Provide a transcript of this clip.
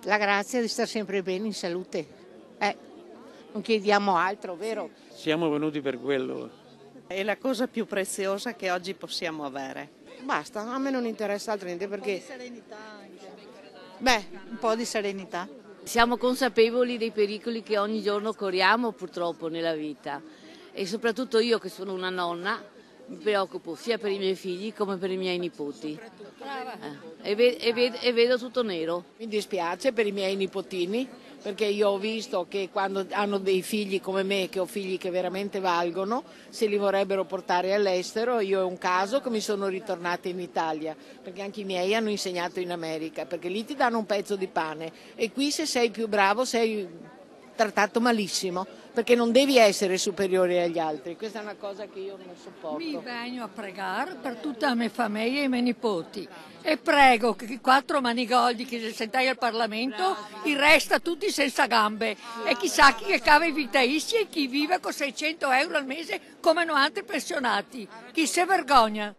La grazia di stare sempre bene in salute. Non chiediamo altro, vero? Siamo venuti per quello. È la cosa più preziosa che oggi possiamo avere. Basta, a me non interessa altro niente perché... Serenità anche. Beh, un po' di serenità. Siamo consapevoli dei pericoli che ogni giorno corriamo purtroppo nella vita e soprattutto io che sono una nonna mi preoccupo sia per i miei figli come per i miei nipoti e vedo tutto nero. Mi dispiace per i miei nipotini perché io ho visto che quando hanno dei figli come me, che ho figli che veramente valgono, se li vorrebbero portare all'estero. Io è un caso che mi sono ritornata in Italia, perché anche i miei hanno insegnato in America, perché lì ti danno un pezzo di pane e qui se sei più bravo sei trattato malissimo, perché non devi essere superiore agli altri. Questa è una cosa che io non sopporto. Mi vengo a pregare per tutta la mia famiglia e i miei nipoti e prego che i 4 manigoldi che sentai al Parlamento il resta tutti senza gambe e chissà chi che cava i vitalizi e chi vive con 600 euro al mese come hanno altri pensionati. Chi se vergogna?